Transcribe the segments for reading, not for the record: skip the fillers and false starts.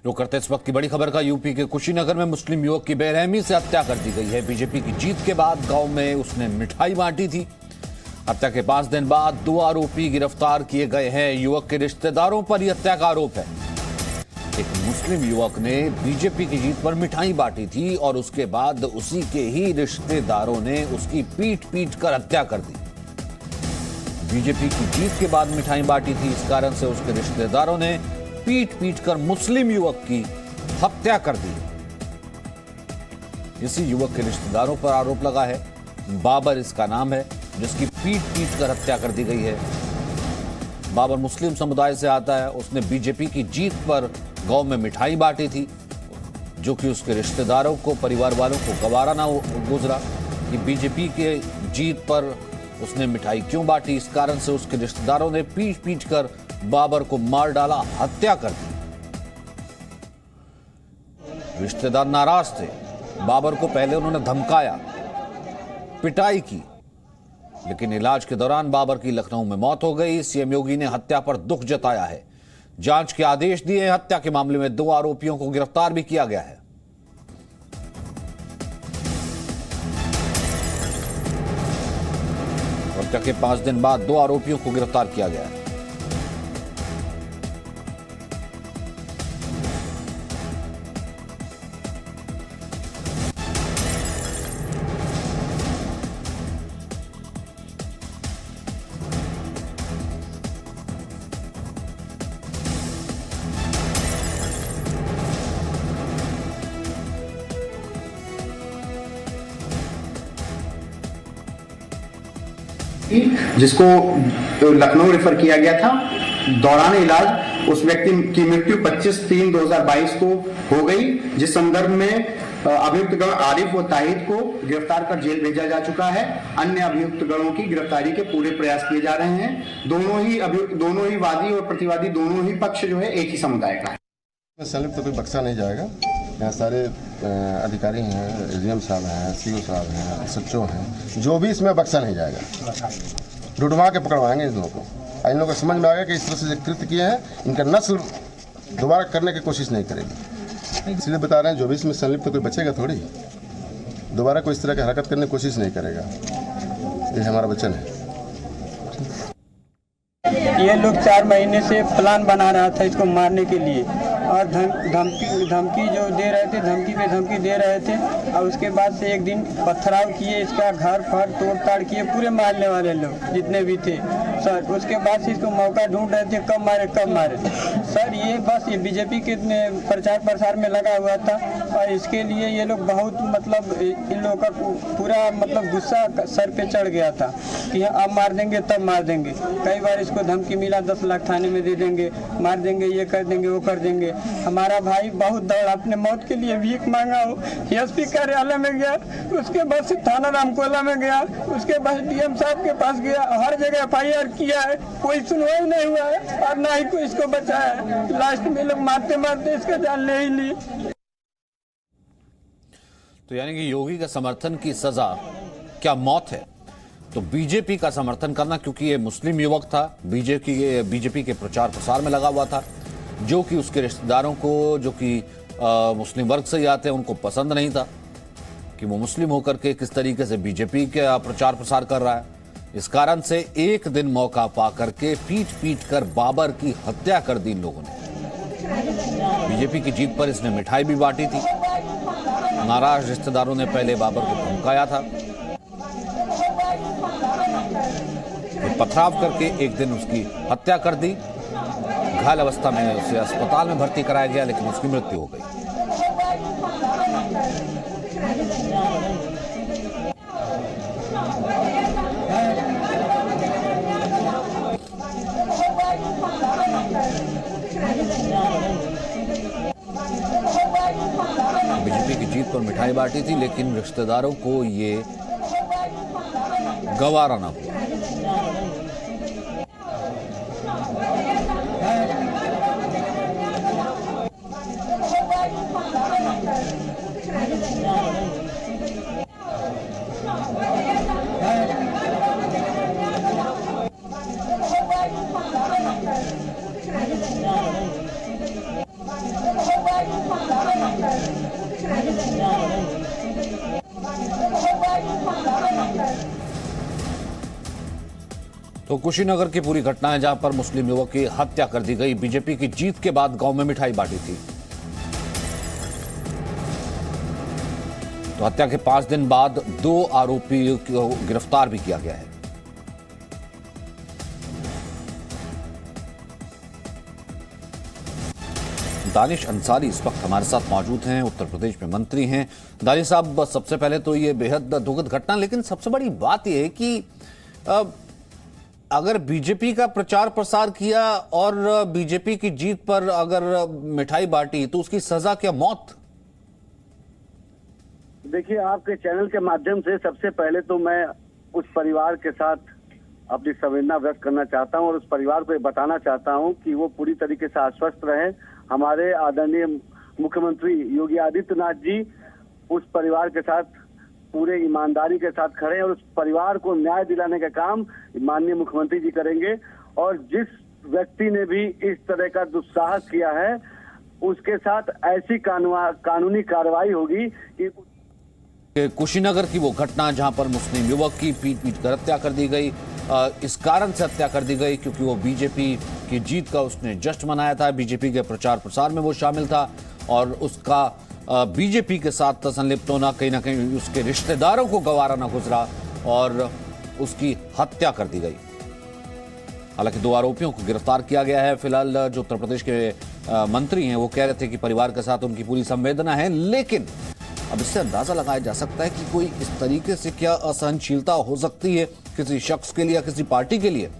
रुक करते इस वक्त की बड़ी खबर का। यूपी के कुशीनगर में मुस्लिम युवक की बेरहमी से हत्या कर दी गई है। बीजेपी की जीत के बाद गांव में उसने मिठाई बांटी थी। हत्या के 5 दिन बाद 2 आरोपी गिरफ्तार किए गए हैं। युवक के रिश्तेदारों पर यह हत्या का आरोप है। एक मुस्लिम युवक ने बीजेपी की जीत पर मिठाई बांटी थी और उसके बाद उसी के ही रिश्तेदारों ने उसकी पीट कर हत्या कर दी। बीजेपी की जीत के बाद मिठाई बांटी थी, इस कारण से उसके रिश्तेदारों ने पीट कर मुस्लिम युवक की हत्या कर दी। इसी युवक के रिश्तेदारों पर आरोप लगा है। बाबर इसका नाम है, जिसकी पीट कर हत्या कर दी गई है। बाबर मुस्लिम समुदाय से आता है। उसने बीजेपी की जीत पर गांव में मिठाई बांटी थी, जो कि उसके रिश्तेदारों को, परिवार वालों को गवारा ना गुजरा कि बीजेपी के जीत पर उसने मिठाई क्यों बांटी। इस कारण से उसके रिश्तेदारों ने पीट कर बाबर को मार डाला, हत्या कर दी। रिश्तेदार नाराज थे। बाबर को पहले उन्होंने धमकाया, पिटाई की, लेकिन इलाज के दौरान बाबर की लखनऊ में मौत हो गई। सीएम योगी ने हत्या पर दुख जताया है, जांच के आदेश दिए हैं। हत्या के मामले में 2 आरोपियों को गिरफ्तार भी किया गया है। हत्या के 5 दिन बाद 2 आरोपियों को गिरफ्तार किया गया है। जिसको लखनऊ रेफर किया गया था। दौरान इलाज उस व्यक्ति की मृत्यु 25/3/2022 को हो गई, जिस संदर्भ में अभियुक्त गण आरिफ व ताहिद को गिरफ्तार कर जेल भेजा जा चुका है। अन्य अभियुक्त गणों की गिरफ्तारी के पूरे प्रयास किए जा रहे हैं। दोनों ही वादी और प्रतिवादी, दोनों ही पक्ष जो है एक ही समुदाय का है। संलिप्त तो कोई बख्शा नहीं जाएगा। यहाँ सारे अधिकारी हैं, एसडीएम साहब हैं, सीओ साहब हैं, एसएचओ हैं, जो भी इसमें बख्शा नहीं जाएगा। ढूंढवा के पकड़वाएंगे इन लोगों को। इन लोगों को समझ में आ गया कि इस तरह से कृत्य किए हैं, इनका नस्ल दोबारा करने की कोशिश नहीं करेगी। इसलिए बता रहे हैं, जो भी इसमें संलिप्त तो कोई बचेगा थोड़ी, दोबारा कोई इस तरह की हरकत करने की कोशिश नहीं करेगा। ये हमारा वचन है। ये लोग 4 महीने से प्लान बना रहा था इसको मारने के लिए, और धमकी जो दे रहे थे, धमकी पे धमकी दे रहे थे। और उसके बाद से एक दिन पथराव किए, इसका घर फर तोड़ ताड़ किए, पूरे मारने वाले लोग जितने भी थे सर। उसके बाद से इसको मौका ढूंढ रहे थे, कब मारे सर। ये बस ये बीजेपी के प्रचार प्रसार में लगा हुआ था, और इसके लिए ये लोग बहुत मतलब इन लोगों का पूरा मतलब गुस्सा सर पे चढ़ गया था कि अब मार देंगे, तब मार देंगे। कई बार इसको धमकी मिला, 10 लाख थाने में दे देंगे, मार देंगे, ये कर देंगे, वो कर देंगे। हमारा भाई बहुत दौड़ा, अपने मौत के लिए भीख मांगा हो। एसपी कार्यालय में गया, उसके बाद से थाना रामकोला में गया, उसके बाद डीएम साहब के पास गया, हर जगह FIR किया है, कोई सुनवाई नहीं हुआ है, और ना ही कोई इसको बचाया है। लास्ट में लोग मारते मारते इसका जान ले ही ली। तो यानी कि योगी का समर्थन की सजा क्या मौत है? तो बीजेपी का समर्थन करना, क्योंकि ये मुस्लिम युवक था, बीजेपी के प्रचार प्रसार में लगा हुआ था, जो कि उसके रिश्तेदारों को, जो कि मुस्लिम वर्ग से ही आते हैं, उनको पसंद नहीं था कि वो मुस्लिम होकर के किस तरीके से बीजेपी का प्रचार प्रसार कर रहा है। इस कारण से एक दिन मौका पा करके पीट कर बाबर की हत्या कर दी इन लोगों ने। बीजेपी की जीत पर इसने मिठाई भी बांटी थी। नाराज रिश्तेदारों ने पहले बाबर को धमकाया था, पथराव करके एक दिन उसकी हत्या कर दी। घायल अवस्था में उसे अस्पताल में भर्ती कराया गया, लेकिन उसकी मृत्यु हो गई। बीजेपी की जीत पर मिठाई बांटी थी, लेकिन रिश्तेदारों को ये गवारा ना हुआ। तो कुशीनगर की पूरी घटना है जहां पर मुस्लिम युवक की हत्या कर दी गई। बीजेपी की जीत के बाद गांव में मिठाई बांटी थी। तो हत्या के 5 दिन बाद 2 आरोपी को गिरफ्तार भी किया गया है। दानिश अंसारी इस वक्त हमारे साथ मौजूद हैं, उत्तर प्रदेश में मंत्री हैं। दानिश साहब, सबसे पहले तो ये बेहद दुखद घटना, लेकिन सबसे बड़ी बात यह है कि अगर बीजेपी का प्रचार प्रसार किया और बीजेपी की जीत पर अगर मिठाई बांटी तो उसकी सजा क्या, मौत? देखिए, आपके चैनल के माध्यम से सबसे पहले तो मैं उस परिवार के साथ अपनी संवेदना व्यक्त करना चाहता हूं और उस परिवार को ये बताना चाहता हूं कि वो पूरी तरीके से आश्वस्त रहे। हमारे आदरणीय मुख्यमंत्री योगी आदित्यनाथ जी उस परिवार के साथ पूरे ईमानदारी के साथ खड़े हैं और उस परिवार को न्याय दिलाने का काम माननीय मुख्यमंत्री जी करेंगे। और जिस व्यक्ति ने भी इस तरह का दुस्साहस किया है उसके साथ ऐसी कानूनी कार्रवाई होगी कि कुशीनगर की वो घटना जहां पर मुस्लिम युवक की पीट कर हत्या कर दी गई, इस कारण से हत्या कर दी गई क्योंकि वो बीजेपी की जीत का उसने जश्न मनाया था, बीजेपी के प्रचार प्रसार में वो शामिल था और उसका बीजेपी के साथ संलिप्त होना कहीं ना कहीं उसके रिश्तेदारों को गवारा न गुजरा और उसकी हत्या कर दी गई। हालांकि 2 आरोपियों को गिरफ्तार किया गया है। फिलहाल जो उत्तर प्रदेश के मंत्री हैं वो कह रहे थे कि परिवार के साथ उनकी पूरी संवेदना है, लेकिन अब इससे अंदाजा लगाया जा सकता है कि कोई इस तरीके से क्या असहनशीलता हो सकती है किसी शख्स के लिए या किसी पार्टी के लिए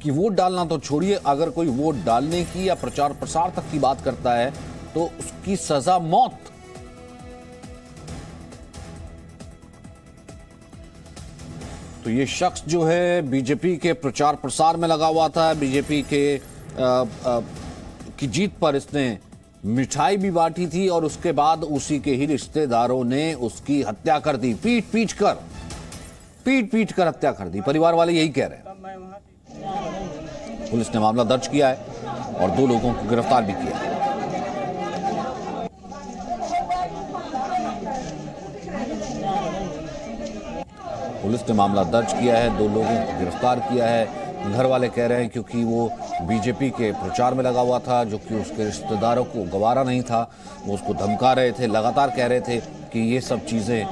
कि वोट डालना तो छोड़िए, अगर कोई वोट डालने की या प्रचार प्रसार तक की बात करता है तो उसकी सजा मौत। तो ये शख्स जो है बीजेपी के प्रचार प्रसार में लगा हुआ था, बीजेपी के की जीत पर इसने मिठाई भी बांटी थी और उसके बाद उसी के ही रिश्तेदारों ने उसकी हत्या कर दी, पीट पीट कर हत्या कर दी। परिवार वाले यही कह रहे हैं। पुलिस ने मामला दर्ज किया है और 2 लोगों को गिरफ्तार भी किया है। पुलिस ने मामला दर्ज किया है, 2 लोगों को गिरफ्तार किया है। घर वाले कह रहे हैं क्योंकि वो बीजेपी के प्रचार में लगा हुआ था, जो कि उसके रिश्तेदारों को गवारा नहीं था, वो उसको धमका रहे थे, लगातार कह रहे थे कि ये सब चीज़ें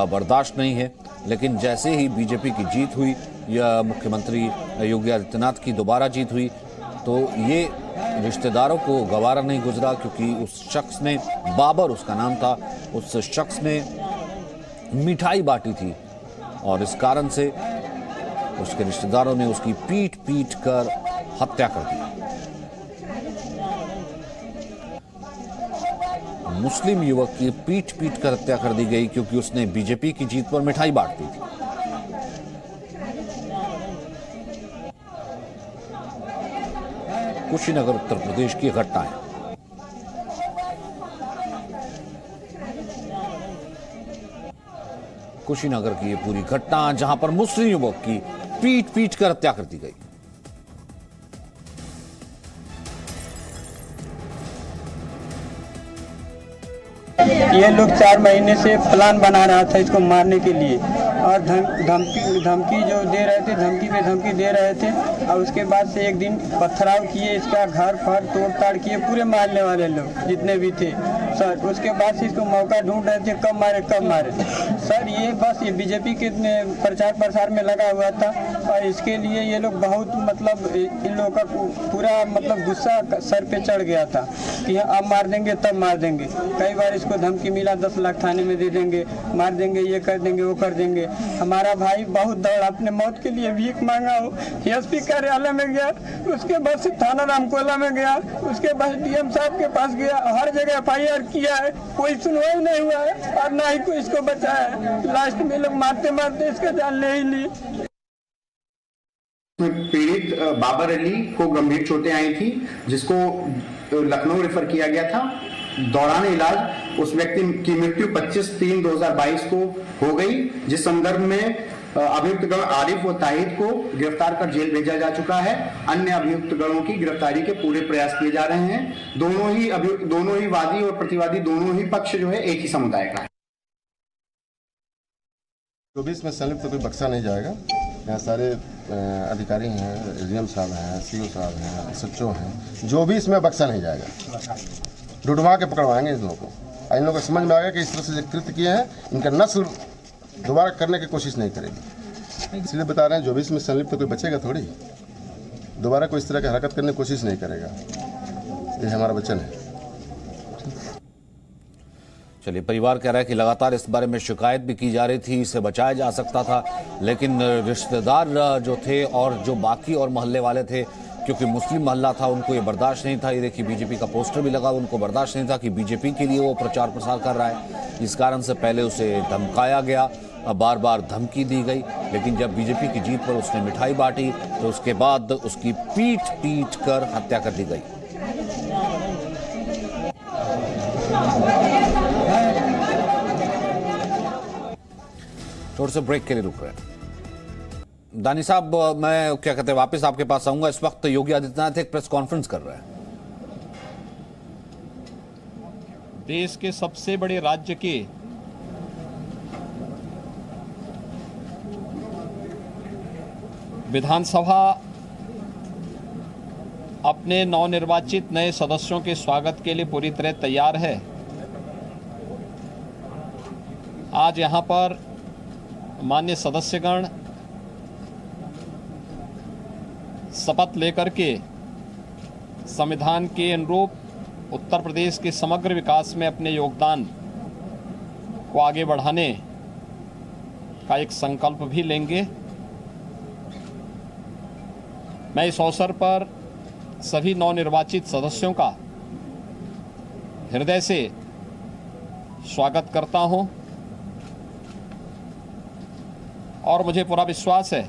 बर्दाश्त नहीं है। लेकिन जैसे ही बीजेपी की जीत हुई या मुख्यमंत्री योगी आदित्यनाथ की दोबारा जीत हुई तो ये रिश्तेदारों को गवारा नहीं गुजरा क्योंकि उस शख्स ने, बाबर उसका नाम था, उस शख्स ने मिठाई बांटी थी और इस कारण से उसके रिश्तेदारों ने उसकी पीट कर हत्या कर दी। मुस्लिम युवक की पीट कर हत्या कर दी गई क्योंकि उसने बीजेपी की जीत पर मिठाई बांट दी थी। कुशीनगर उत्तर प्रदेश की घटना है। कुशीनगर की ये पूरी घटना जहां पर मुस्लिम युवक की पीट कर हत्या कर दी गई। ये लोग 4 महीने से प्लान बना रहा था इसको मारने के लिए और धमकी जो दे रहे थे, धमकी पे धमकी दे रहे थे और उसके बाद से एक दिन पथराव किए, इसका घर फर तोड़ ताड़ किए पूरे मारने वाले लोग जितने भी थे सर। उसके बाद से इसको मौका ढूंढ रहे थे कब मारे सर। ये बस ये बीजेपी के प्रचार प्रसार में लगा हुआ था और इसके लिए ये लोग बहुत मतलब इन लोगों का पूरा मतलब गुस्सा सर पे चढ़ गया था कि अब मार देंगे तब मार देंगे। कई बार इसको धमकी मिला 10 लाख थाने में दे देंगे, मार देंगे, ये कर देंगे, वो कर देंगे। हमारा भाई बहुत दौड़ा, अपने मौत के लिए भीख मांगा हो, एसपी कार्यालय में गया, उसके बाद से थाना रामकोला में गया, उसके बाद डीएम साहब के पास गया, हर जगह FIR किया है, कोई सुनवाई नहीं हुआ है और ना ही कोई इसको बचाया है। लास्ट में लोग मारते मारते इसका जान ले ही ली। पीड़ित बाबर अली को गंभीर चोटें आई थी जिसको लखनऊ रेफर किया गया था। दौरान इलाज उस व्यक्ति की मृत्यु 25/3/2022 को हो गई, जिस संदर्भ में अभियुक्त गण आरिफ व ताहिद को गिरफ्तार कर जेल भेजा जा चुका है। अन्य अभियुक्त गणों की गिरफ्तारी के पूरे प्रयास किए जा रहे हैं। दोनों ही वादी और प्रतिवादी दोनों ही पक्ष जो है एक ही समुदाय का है। 24 में संलिप्त कोई बख्शा नहीं जाएगा। यहाँ सारे अधिकारी हैं, एसडीएम साहब हैं, सीओ साहब हैं, सचिव हैं, जो भी इसमें बख्शा नहीं जाएगा, ढूंढवा के पकड़वाएंगे इन लोगों को। इन लोगों को समझ में आ गया कि इस तरह से जो कृत्य किए हैं, इनका नस्ल दोबारा करने की कोशिश नहीं करेगी। इसलिए बता रहे हैं, जो भी इसमें संलिप्त कोई बचेगा थोड़ी, दोबारा कोई इस तरह की हरकत करने की कोशिश नहीं करेगा। ये हमारा वचन है। चलिए, परिवार कह रहा है कि लगातार इस बारे में शिकायत भी की जा रही थी, इसे बचाया जा सकता था, लेकिन रिश्तेदार जो थे और जो बाकी और मोहल्ले वाले थे, क्योंकि मुस्लिम मोहल्ला था, उनको ये बर्दाश्त नहीं था। ये देखिए, बीजेपी का पोस्टर भी लगा, उनको बर्दाश्त नहीं था कि बीजेपी के लिए वो प्रचार प्रसार कर रहा है। इस कारण से पहले उसे धमकाया गया, बार बार धमकी दी गई, लेकिन जब बीजेपी की जीत पर उसने मिठाई बांटी तो उसके बाद उसकी पीट कर हत्या कर दी गई। थोड़ा सा ब्रेक के लिए रुक रहे हैं। दानी साहब, मैं क्या कहते हैं, वापस आपके पास आऊंगा। इस वक्त योगी आदित्यनाथ एक प्रेस कॉन्फ्रेंस कर रहे हैं। देश के सबसे बड़े राज्य के विधानसभा अपने नवनिर्वाचित नए सदस्यों के स्वागत के लिए पूरी तरह तैयार है। आज यहां पर माननीय सदस्यगण शपथ लेकर के संविधान के अनुरूप उत्तर प्रदेश के समग्र विकास में अपने योगदान को आगे बढ़ाने का एक संकल्प भी लेंगे। मैं इस अवसर पर सभी नवनिर्वाचित सदस्यों का हृदय से स्वागत करता हूं और मुझे पूरा विश्वास है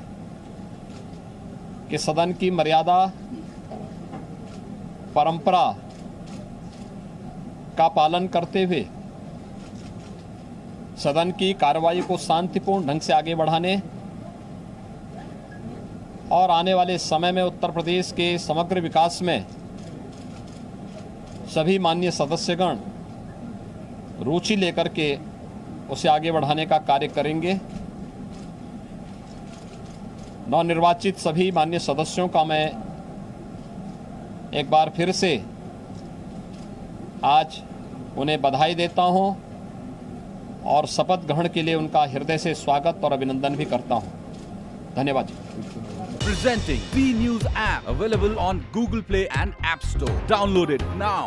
कि सदन की मर्यादा, परंपरा का पालन करते हुए सदन की कार्रवाई को शांतिपूर्ण ढंग से आगे बढ़ाने और आने वाले समय में उत्तर प्रदेश के समग्र विकास में सभी माननीय सदस्यगण रुचि लेकर के उसे आगे बढ़ाने का कार्य करेंगे। नवनिर्वाचित सभी माननीय सदस्यों का मैं एक बार फिर से आज उन्हें बधाई देता हूं और शपथ ग्रहण के लिए उनका हृदय से स्वागत और अभिनंदन भी करता हूं। धन्यवाद। Presenting B News app, available on Google Play and App Store. Download it now.